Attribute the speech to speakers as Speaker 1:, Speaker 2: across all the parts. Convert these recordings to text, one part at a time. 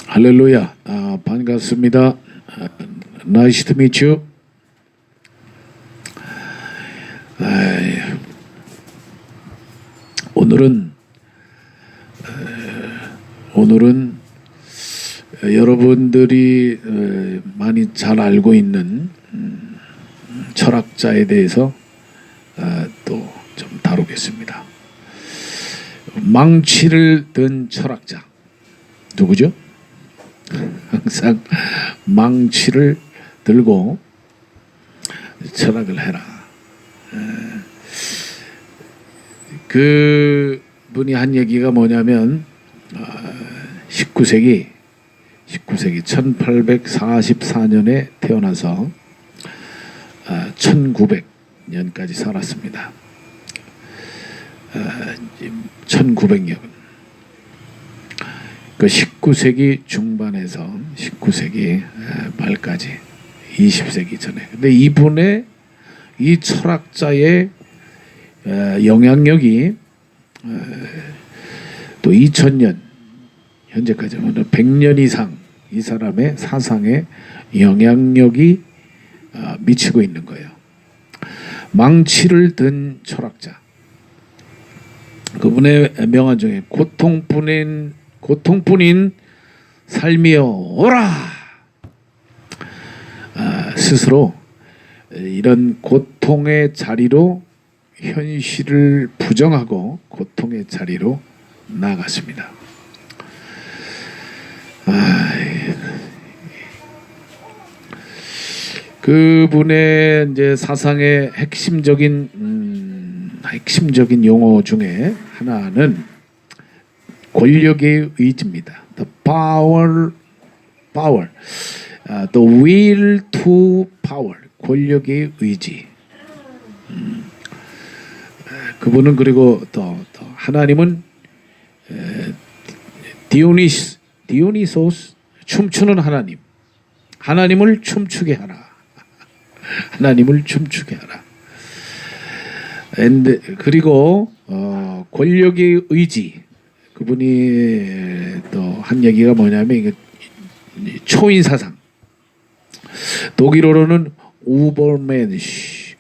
Speaker 1: 할렐루야. 반갑습니다. Nice to meet you. 오늘은 여러분들이 많이 잘 알고 있는 철학자에 대해서 또 좀 다루겠습니다. 망치를 든 철학자 누구죠? 항상 망치를 들고 철학을 해라. 그 분이 한 얘기가 뭐냐면 19세기 1844년에 태어나서 1900년까지 살았습니다. 1900년. 그 19세기 중반에서 19세기 말까지 20세기 전에. 근데 이분의 이 철학자의 영향력이 또 2000년 현재까지 보면 100년 이상 이 사람의 사상에 영향력이 미치고 있는 거예요. 망치를 든 철학자. 그분의 명언 중에 고통뿐인 삶이여 오라. 스스로 이런 고통의 자리로 현실을 부정하고 고통의 자리로 나아갔습니다. 그분의 이제 사상의 핵심적인 용어 중에 하나는 권력의 의지입니다. The power, the will to power, 권력의 의지. 그분은 그리고 또 하나님은 디오니소스, 춤추는 하나님. 하나님을 춤추게 하라. 하나님을 춤추게 하라. 그리고 권력의 의지. 그분이 또 한 얘기가 뭐냐면 이게 초인 사상. 독일어로는 우버멘시.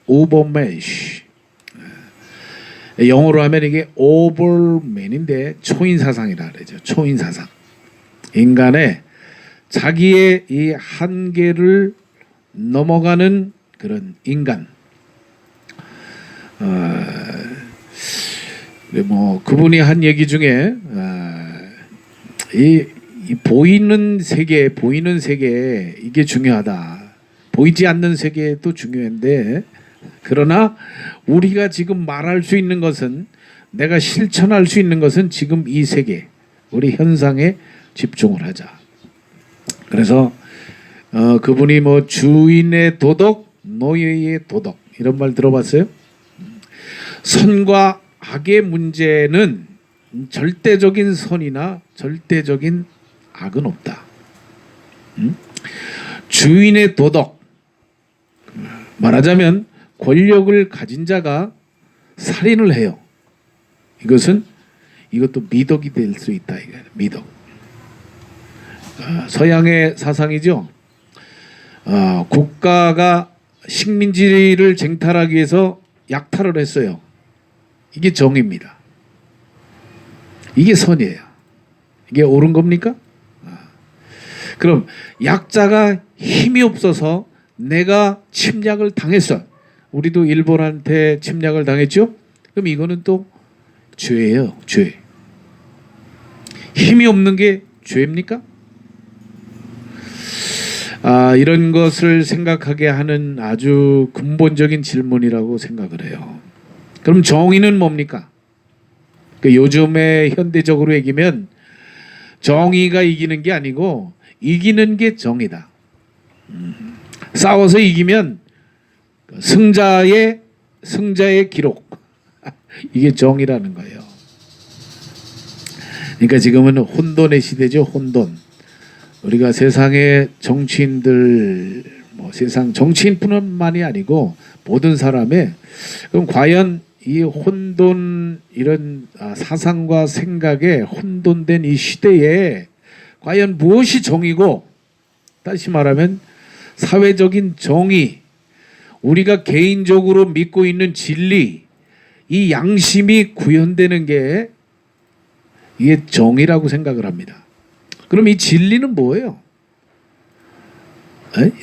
Speaker 1: 영어로 하면 이게 오버맨인데 초인 사상이라 그러죠. 초인 사상. 인간의 자기의 이 한계를 넘어가는 그런 인간. 뭐 그분이 한 얘기 중에 이 보이는 세계 이게 중요하다. 보이지 않는 세계도 중요한데 그러나 우리가 지금 말할 수 있는 것은 내가 실천할 수 있는 것은 지금 이 세계 우리 현상에 집중을 하자. 그래서 그분이 뭐 주인의 도덕, 노예의 도덕 이런 말 들어봤어요? 선과 악의 문제는 절대적인 선이나 절대적인 악은 없다. 주인의 도덕, 말하자면 권력을 가진 자가 살인을 해요. 이것도 미덕이 될 수 있다. 이거 미덕. 서양의 사상이죠. 국가가 식민지를 쟁탈하기 위해서 약탈을 했어요. 이게 정의입니다. 이게 선이에요. 이게 옳은 겁니까? 그럼 약자가 힘이 없어서 내가 침략을 당했어. 우리도 일본한테 침략을 당했죠? 그럼 이거는 또 죄예요. 죄. 힘이 없는 게 죄입니까? 이런 것을 생각하게 하는 아주 근본적인 질문이라고 생각을 해요. 그럼 정의는 뭡니까? 요즘에 현대적으로 얘기하면 정의가 이기는 게 아니고 이기는 게 정의다. 싸워서 이기면 승자의 기록. 이게 정의라는 거예요. 그러니까 지금은 혼돈의 시대죠. 혼돈. 우리가 세상의 정치인들, 세상 정치인뿐만이 아니고 모든 사람의 그럼 과연 이 혼돈 이런 사상과 생각에 혼돈된 이 시대에 과연 무엇이 정의고, 다시 말하면 사회적인 정의, 우리가 개인적으로 믿고 있는 진리, 이 양심이 구현되는 게 이게 정의라고 생각을 합니다. 그럼 이 진리는 뭐예요?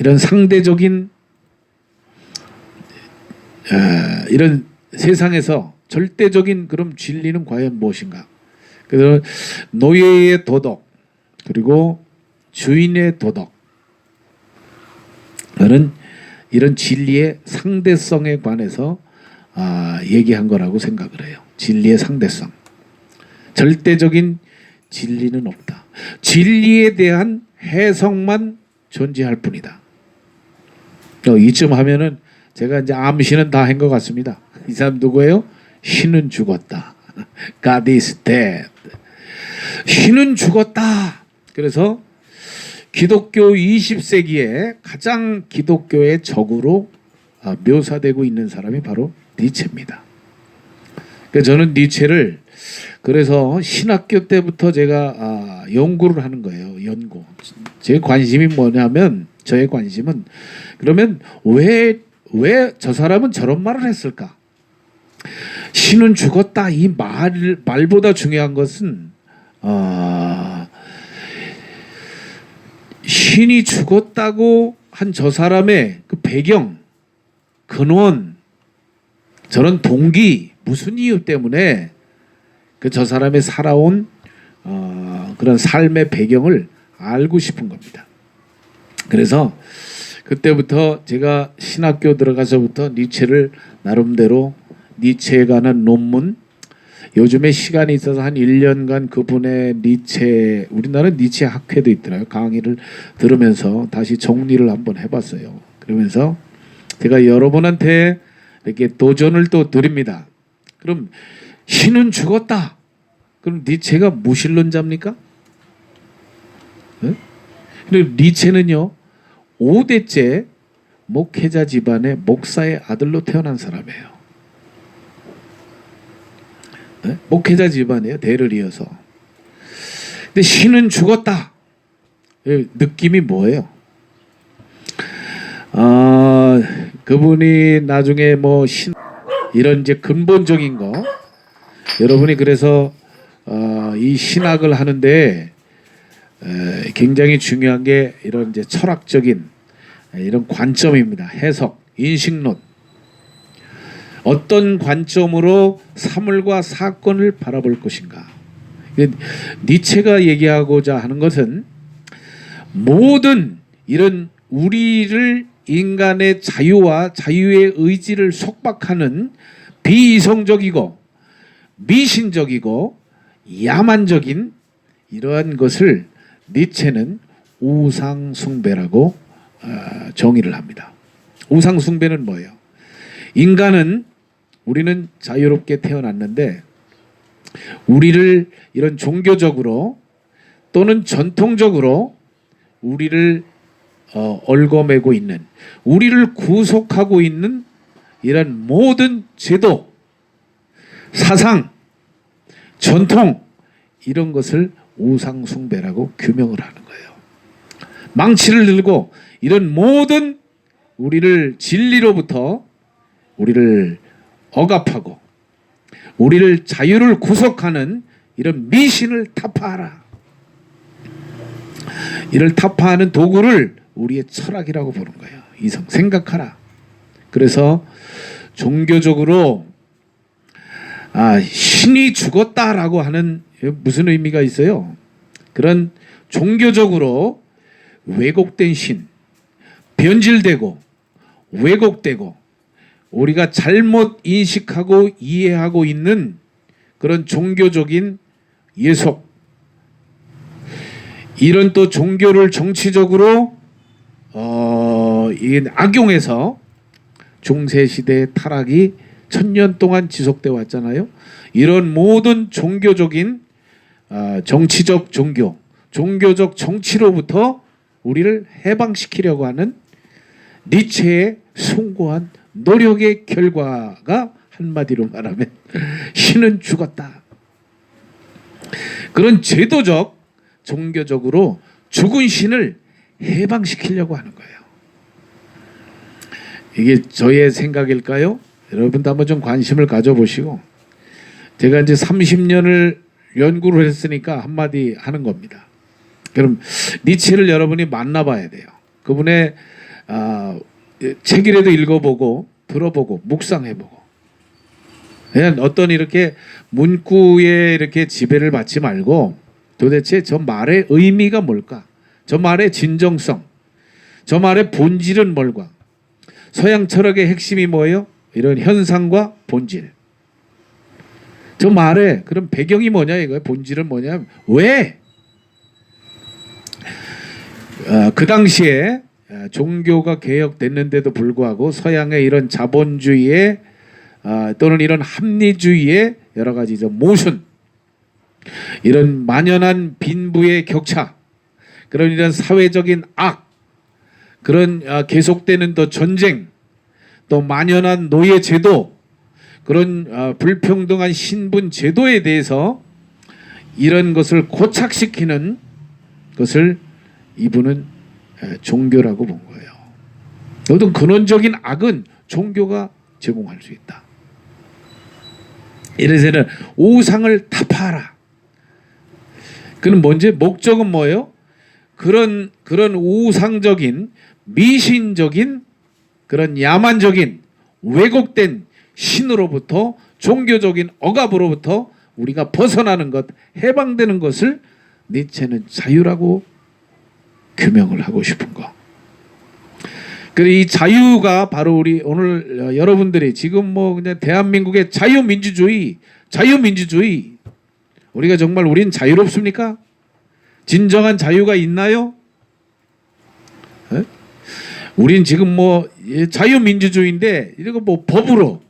Speaker 1: 이런 상대적인 이런 세상에서 절대적인 그럼 진리는 과연 무엇인가? 그래서 노예의 도덕 그리고 주인의 도덕, 그는 이런 진리의 상대성에 관해서 얘기한 거라고 생각을 해요. 진리의 상대성. 절대적인 진리는 없다. 진리에 대한 해석만 존재할 뿐이다. 이쯤 하면은 제가 이제 암시는 다 한 것 같습니다. 이 사람 누구예요? 신은 죽었다. God is dead. 신은 죽었다. 그래서 기독교 20세기에 가장 기독교의 적으로 묘사되고 있는 사람이 바로 니체입니다. 그래서 저는 니체를 그래서 신학교 때부터 제가 연구를 하는 거예요. 연구. 제 관심이 뭐냐면, 저의 관심은 그러면 왜 저 사람은 저런 말을 했을까? 신은 죽었다 이 말보다 중요한 것은 신이 죽었다고 한 저 사람의 그 배경, 근원, 저런 동기, 무슨 이유 때문에 그 저 사람의 살아온 그런 삶의 배경을 알고 싶은 겁니다. 그래서 그때부터 제가 신학교 들어가서부터 니체를 나름대로 니체에 관한 논문, 요즘에 시간이 있어서 한 1년간 그분의 니체, 우리나라 니체 학회도 있더라고요. 강의를 들으면서 다시 정리를 한번 해봤어요. 그러면서 제가 여러분한테 이렇게 도전을 또 드립니다. 그럼 신은 죽었다. 그럼 니체가 무신론자입니까? 네? 근데 니체는요 5대째 목회자 집안의 목사의 아들로 태어난 사람이에요. 네? 목회자 집안이에요. 대를 이어서. 근데 신은 죽었다. 느낌이 뭐예요? 그분이 나중에 뭐 이런 이제 근본적인 거, 여러분이 그래서 이 신학을 하는데 굉장히 중요한 게 이런 이제 철학적인 이런 관점입니다. 해석, 인식론. 어떤 관점으로 사물과 사건을 바라볼 것인가. 니체가 얘기하고자 하는 것은 모든 이런 우리를 인간의 자유와 자유의 의지를 속박하는 비이성적이고 미신적이고 야만적인 이러한 것을 니체는 우상숭배라고 정의를 합니다. 우상숭배는 뭐예요? 인간은, 우리는 자유롭게 태어났는데 우리를 이런 종교적으로 또는 전통적으로 우리를 얽어매고 있는, 우리를 구속하고 있는 이런 모든 제도, 사상, 전통, 이런 것을 우상숭배라고 규명을 하는 거예요. 망치를 들고 이런 모든 우리를 진리로부터 우리를 억압하고 우리를 자유를 구속하는 이런 미신을 타파하라. 이를 타파하는 도구를 우리의 철학이라고 보는 거예요. 이성, 생각하라. 그래서 종교적으로 신이 죽었다라고 하는 무슨 의미가 있어요? 그런 종교적으로 왜곡된 신, 변질되고 왜곡되고 우리가 잘못 인식하고 이해하고 있는 그런 종교적인 예속, 이런 또 종교를 정치적으로 악용해서 중세시대의 타락이 1000년 동안 지속되어 왔잖아요. 이런 모든 종교적인 정치적 종교, 종교적 정치로부터 우리를 해방시키려고 하는 니체의 숭고한 노력의 결과가 한마디로 말하면 신은 죽었다. 그런 제도적, 종교적으로 죽은 신을 해방시키려고 하는 거예요. 이게 저의 생각일까요? 여러분도 한번 좀 관심을 가져보시고, 제가 이제 30년을 연구를 했으니까 한마디 하는 겁니다. 그럼 니체를 여러분이 만나봐야 돼요. 그분의 책이라도 읽어보고 들어보고 묵상해보고, 그냥 어떤 이렇게 문구에 이렇게 지배를 받지 말고 도대체 저 말의 의미가 뭘까? 저 말의 진정성, 저 말의 본질은 뭘까? 서양 철학의 핵심이 뭐예요? 이런 현상과 본질. 저 말의 그런 배경이 뭐냐 이거예요. 본질은 뭐냐? 왜? 그 당시에 종교가 개혁됐는데도 불구하고 서양의 이런 자본주의의 또는 이런 합리주의의 여러 가지 모순, 이런 만연한 빈부의 격차, 그런 이런 사회적인 악, 그런 계속되는 또 전쟁, 또 만연한 노예 제도, 그런 불평등한 신분 제도에 대해서 이런 것을 고착시키는 것을 이분은 종교라고 본 거예요. 어떤 근원적인 악은 종교가 제공할 수 있다. 이래서는 우상을 타파하라. 그는 뭔지 목적은 뭐예요? 그런 우상적인 미신적인 그런 야만적인 왜곡된 신으로부터, 종교적인 억압으로부터 우리가 벗어나는 것, 해방되는 것을 니체는 자유라고 규명을 하고 싶은 거. 그래서 이 자유가 바로 우리 오늘 여러분들이 지금 그냥 대한민국의 자유민주주의, 우리가 정말 우린 자유롭습니까? 진정한 자유가 있나요? 에? 우린 지금 자유민주주의인데 이거 법으로,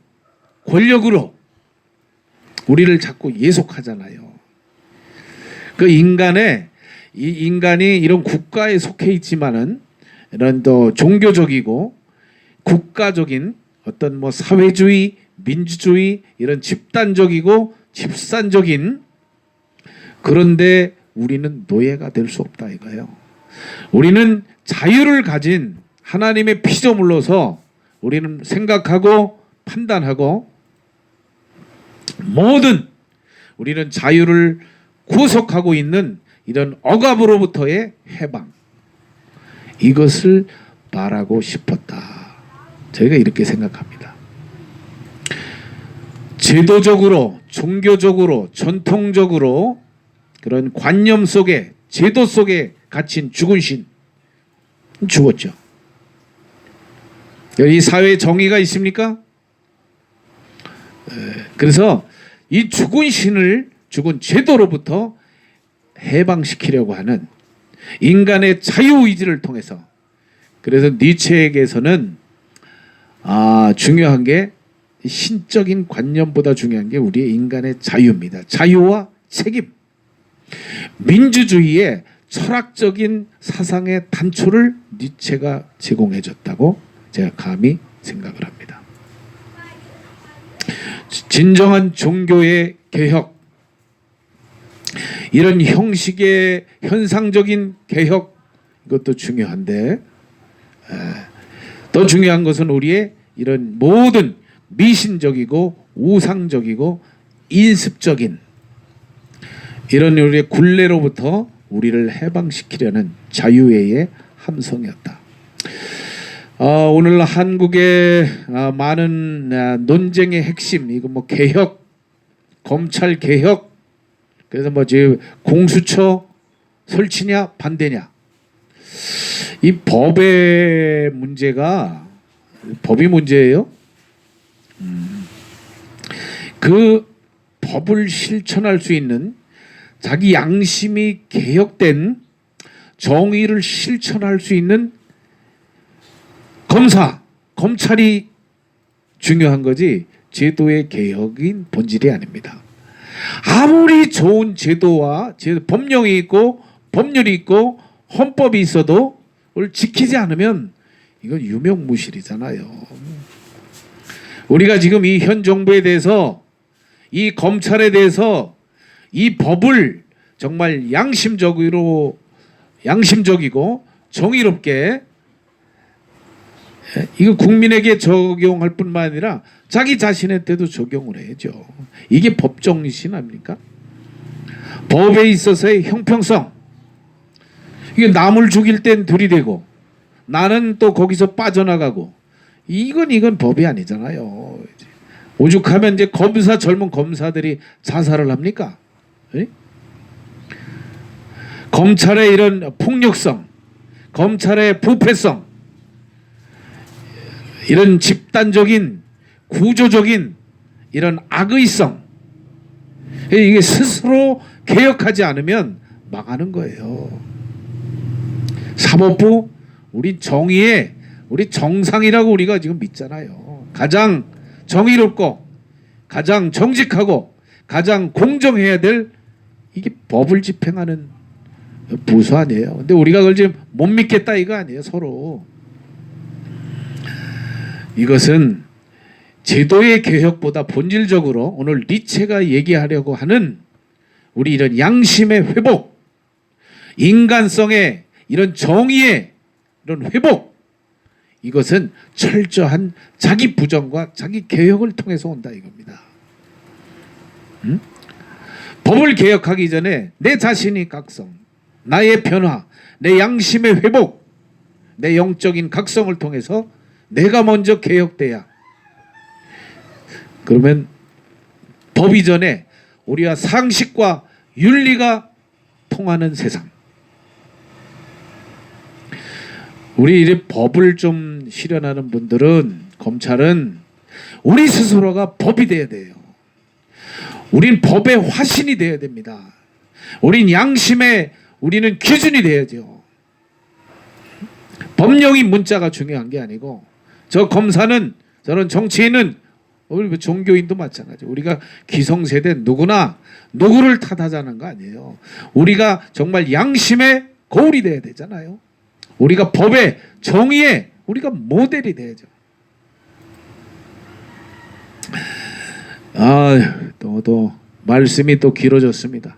Speaker 1: 권력으로 우리를 자꾸 예속하잖아요. 그 인간이 이런 국가에 속해 있지만은 이런 또 종교적이고 국가적인 어떤 사회주의, 민주주의, 이런 집단적이고 집산적인, 그런데 우리는 노예가 될 수 없다 이거예요. 우리는 자유를 가진 하나님의 피조물로서 우리는 생각하고 판단하고 모든 우리는 자유를 구속하고 있는 이런 억압으로부터의 해방, 이것을 말하고 싶었다. 저희가 이렇게 생각합니다. 제도적으로, 종교적으로, 전통적으로 그런 관념 속에, 제도 속에 갇힌 죽은 신, 죽었죠. 이 사회에 정의가 있습니까? 그래서 이 죽은 신을, 죽은 제도로부터 해방시키려고 하는 인간의 자유의지를 통해서, 그래서 니체에게서는 중요한 게 신적인 관념보다 중요한 게 우리의 인간의 자유입니다. 자유와 책임, 민주주의의 철학적인 사상의 단초를 니체가 제공해줬다고 제가 감히 생각을 합니다. 진정한 종교의 개혁, 이런 형식의 현상적인 개혁, 이것도 중요한데 더 중요한 것은 우리의 이런 모든 미신적이고 우상적이고 인습적인 이런 우리의 굴레로부터 우리를 해방시키려는 자유의 함성이었다. 오늘 한국의 많은 논쟁의 핵심, 이거 개혁, 검찰 개혁, 그래서 지금 공수처 설치냐 반대냐, 이 법의 문제가, 법이 문제예요. 그 법을 실천할 수 있는, 자기 양심이 개혁된 정의를 실천할 수 있는 검찰이 중요한 거지 제도의 개혁인 본질이 아닙니다. 아무리 좋은 제도와 법령이 있고 법률이 있고 헌법이 있어도 그걸 지키지 않으면 이건 유명무실이잖아요. 우리가 지금 이 현 정부에 대해서, 이 검찰에 대해서 이 법을 정말 양심적이고 정의롭게 이거 국민에게 적용할 뿐만 아니라 자기 자신한테도 적용을 해야죠. 이게 법 정신 아닙니까? 법에 있어서의 형평성. 이게 남을 죽일 땐 들이대고 나는 또 거기서 빠져나가고 이건 법이 아니잖아요. 오죽하면 이제 젊은 검사들이 자살을 합니까? 에? 검찰의 이런 폭력성, 검찰의 부패성, 이런 집단적인 구조적인 이런 악의성, 이게 스스로 개혁하지 않으면 망하는 거예요. 사법부 우리 정의의 우리 정상이라고 우리가 지금 믿잖아요. 가장 정의롭고 가장 정직하고 가장 공정해야 될 이게 법을 집행하는 부서 아니에요. 근데 우리가 그걸 지금 못 믿겠다 이거 아니에요. 서로 이것은 제도의 개혁보다 본질적으로 오늘 니체가 얘기하려고 하는 우리 이런 양심의 회복, 인간성의 이런 정의의 이런 회복, 이것은 철저한 자기 부정과 자기 개혁을 통해서 온다 이겁니다. 법을 개혁하기 전에 내 자신의 각성, 나의 변화, 내 양심의 회복, 내 영적인 각성을 통해서 내가 먼저 개혁돼야, 그러면 법 이전에 우리와 상식과 윤리가 통하는 세상. 우리 이 법을 좀 실현하는 분들은, 검찰은 우리 스스로가 법이 돼야 돼요. 우린 법의 화신이 돼야 됩니다. 우린 양심의 우리는 기준이 돼야죠. 법령이 문자가 중요한 게 아니고, 저 검사는, 저런 정치인은, 우리 종교인도 마찬가지. 우리가 기성세대 누구나 누구를 탓하자는 거 아니에요. 우리가 정말 양심의 거울이 돼야 되잖아요. 우리가 법의 정의에 우리가 모델이 돼야죠. 또 말씀이 또 길어졌습니다.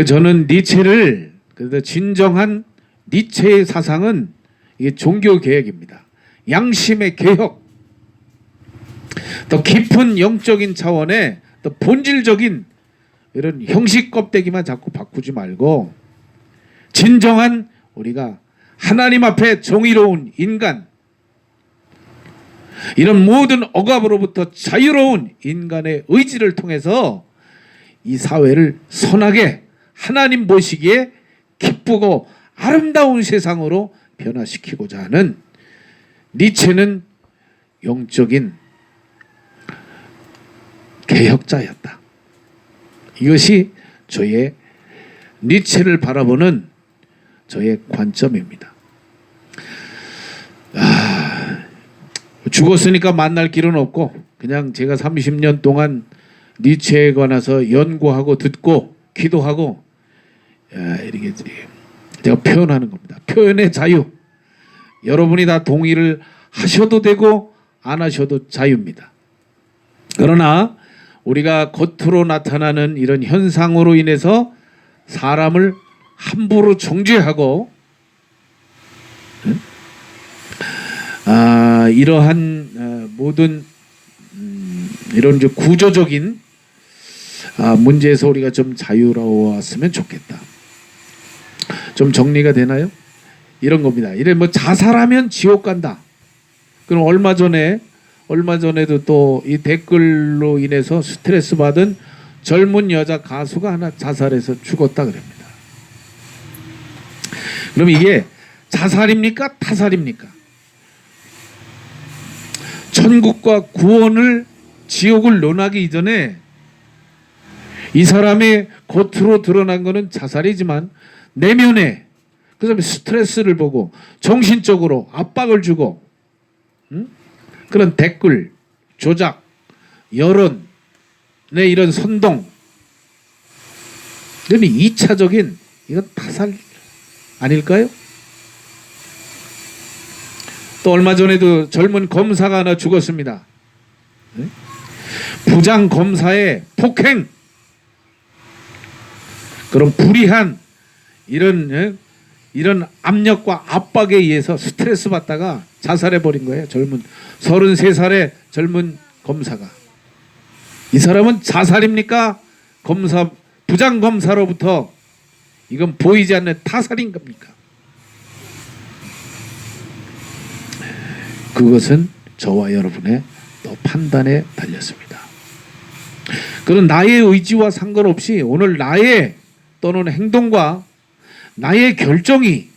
Speaker 1: 저는 니체를, 그래서 진정한 니체의 사상은 이게 종교 개혁입니다. 양심의 개혁, 더 깊은 영적인 차원의 더 본질적인 이런 형식 껍데기만 자꾸 바꾸지 말고, 진정한 우리가 하나님 앞에 정의로운 인간, 이런 모든 억압으로부터 자유로운 인간의 의지를 통해서 이 사회를 선하게 하나님 보시기에 기쁘고 아름다운 세상으로 변화시키고자 하는, 니체는 영적인 개혁자였다. 이것이 저의 니체를 바라보는 저의 관점입니다. 죽었으니까 만날 길은 없고, 그냥 제가 30년 동안 니체에 관해서 연구하고 듣고 기도하고 이렇게 제가 표현하는 겁니다. 표현의 자유. 여러분이 다 동의를 하셔도 되고 안 하셔도 자유입니다. 그러나 우리가 겉으로 나타나는 이런 현상으로 인해서 사람을 함부로 정죄하고 이러한 모든 이런 구조적인 문제에서 우리가 좀 자유로웠으면 좋겠다. 좀 정리가 되나요? 이런 겁니다. 이래 뭐 자살하면 지옥 간다. 그럼 얼마 전에도 또 이 댓글로 인해서 스트레스 받은 젊은 여자 가수가 하나 자살해서 죽었다 그럽니다. 그럼 이게 자살입니까? 타살입니까? 천국과 구원을, 지옥을 논하기 이전에 이 사람의 겉으로 드러난 것은 자살이지만 내면에 그 사람의 스트레스를 보고 정신적으로 압박을 주고 그런 댓글, 조작, 여론의 이런 선동, 이런 2차적인 이건 타살 아닐까요? 또 얼마 전에도 젊은 검사가 하나 죽었습니다. 부장 검사의 폭행, 그런 불의한 이런 압력과 압박에 의해서 스트레스 받다가 자살해 버린 거예요. 젊은 33살의 젊은 검사가. 이 사람은 자살입니까? 부장 검사로부터 이건 보이지 않는 타살인 겁니까? 그것은 저와 여러분의 또 판단에 달렸습니다. 그런 나의 의지와 상관없이 오늘 나의 또는 행동과 나의 결정이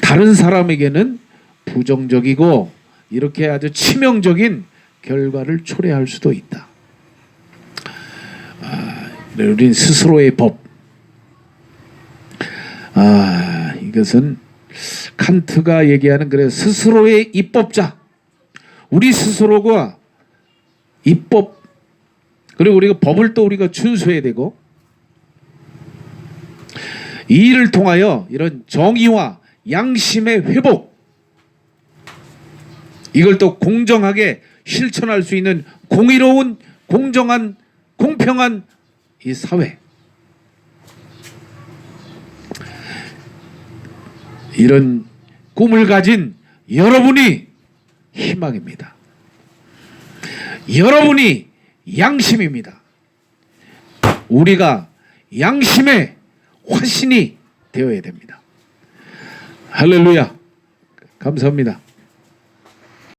Speaker 1: 다른 사람에게는 부정적이고 이렇게 아주 치명적인 결과를 초래할 수도 있다. 우린 스스로의 법. 이것은 칸트가 얘기하는 그래 스스로의 입법자. 우리 스스로가 입법, 그리고 우리가 법을 또 우리가 준수해야 되고, 이 일을 통하여 이런 정의와 양심의 회복, 이걸 또 공정하게 실천할 수 있는 공의로운, 공정한, 공평한 이 사회, 이런 꿈을 가진 여러분이 희망입니다. 여러분이 양심입니다. 우리가 양심의 화신이 되어야 됩니다. 할렐루야. 감사합니다.